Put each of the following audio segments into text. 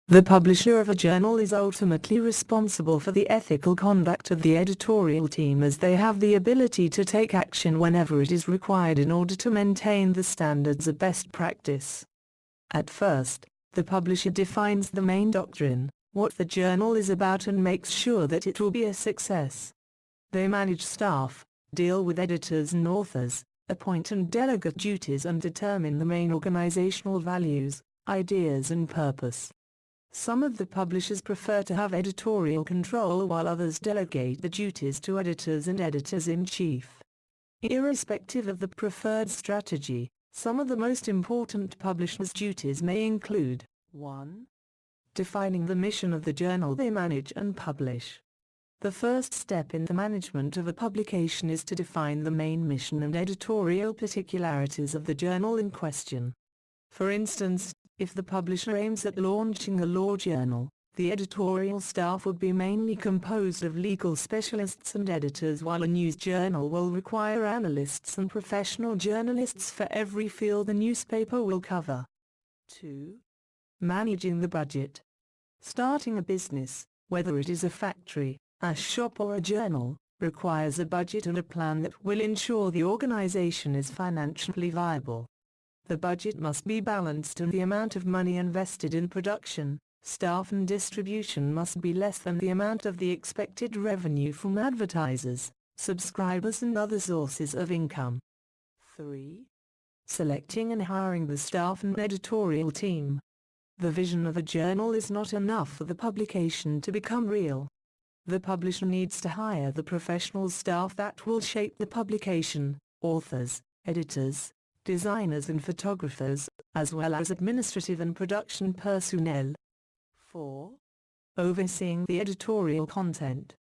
The publisher of a journal is ultimately responsible for the ethical conduct of the editorial team, as they have the ability to take action whenever it is required in order to maintain the standards of best practice. At first, the publisher defines the main doctrine, what the journal is about, and makes sure that it will be a success. They manage staff, deal with editors and authors, appoint and delegate duties, and determine the main organizational values, ideas and purpose. Some of the publishers prefer to have editorial control, while others delegate the duties to editors and editors-in-chief. Irrespective of the preferred strategy, some of the most important publishers' duties may include 1. Defining the mission of the journal they manage and publish. The first step in the management of a publication is to define the main mission and editorial particularities of the journal in question. For instance, if the publisher aims at launching a law journal, the editorial staff would be mainly composed of legal specialists and editors, while a news journal will require analysts and professional journalists for every field the newspaper will cover. 2. Managing the budget. Starting a business, whether it is a factory, a shop or a journal, requires a budget and a plan that will ensure the organization is financially viable. The budget must be balanced, and the amount of money invested in production, staff and distribution must be less than the amount of the expected revenue from advertisers, subscribers and other sources of income. 3. Selecting and hiring the staff and editorial team. The vision of a journal is not enough for the publication to become real. The publisher needs to hire the professional staff that will shape the publication, authors, editors, designers and photographers, as well as administrative and production personnel. 4. Overseeing the editorial content.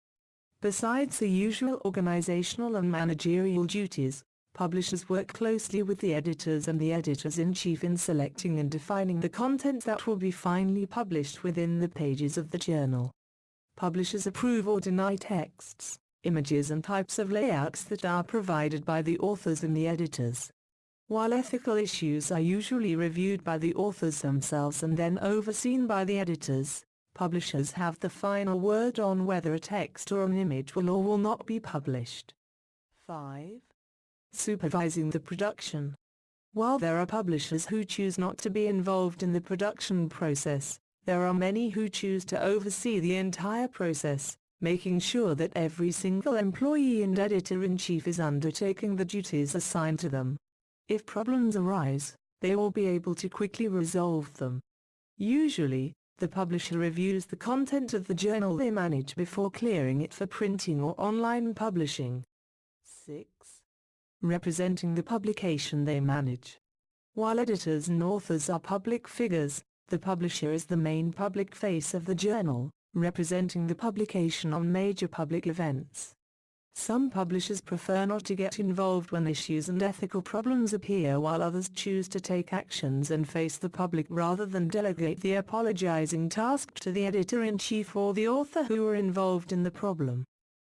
Besides the usual organizational and managerial duties, publishers work closely with the editors and the editors-in-chief in selecting and defining the content that will be finally published within the pages of the journal. Publishers approve or deny texts, images and types of layouts that are provided by the authors and the editors. While ethical issues are usually reviewed by the authors themselves and then overseen by the editors, publishers have the final word on whether a text or an image will or will not be published. 5. Supervising the production. While there are publishers who choose not to be involved in the production process, there are many who choose to oversee the entire process, making sure that every single employee and editor-in-chief is undertaking the duties assigned to them. If problems arise, they will be able to quickly resolve them. Usually, the publisher reviews the content of the journal they manage before clearing it for printing or online publishing. 6. Representing the publication they manage. While editors and authors are public figures, the publisher is the main public face of the journal, representing the publication on major public events. Some publishers prefer not to get involved when issues and ethical problems appear, while others choose to take actions and face the public rather than delegate the apologizing task to the editor-in-chief or the author who were involved in the problem.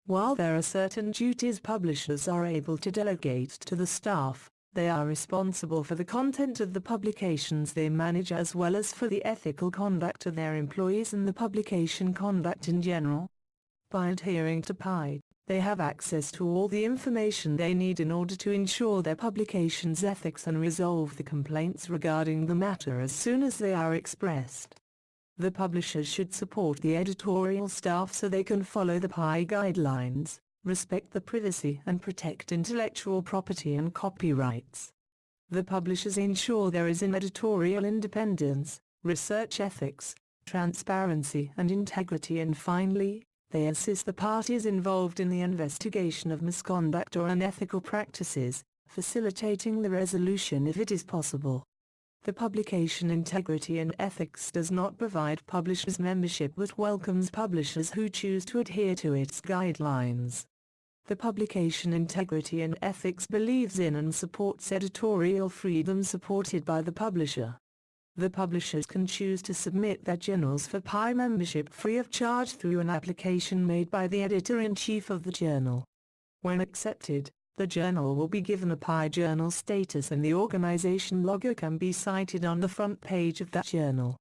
While there are certain duties publishers are able to delegate to the staff, they are responsible for the content of the publications they manage as well as for the ethical conduct of their employees and the publication conduct in general. By adhering to PI, they have access to all the information they need in order to ensure their publication's ethics and resolve the complaints regarding the matter as soon as they are expressed. The publishers should support the editorial staff so they can follow the PI guidelines, respect the privacy and protect intellectual property and copyrights. The publishers ensure there is an editorial independence, research ethics, transparency and integrity, and finally, they assist the parties involved in the investigation of misconduct or unethical practices, facilitating the resolution if it is possible. The publication integrity and ethics does not provide publishers membership but welcomes publishers who choose to adhere to its guidelines. The publication integrity and ethics believes in and supports editorial freedom supported by the publisher. The publishers can choose to submit their journals for PI membership free of charge through an application made by the editor-in-chief of the journal. When accepted, the journal will be given a PI journal status and the organization logo can be cited on the front page of that journal.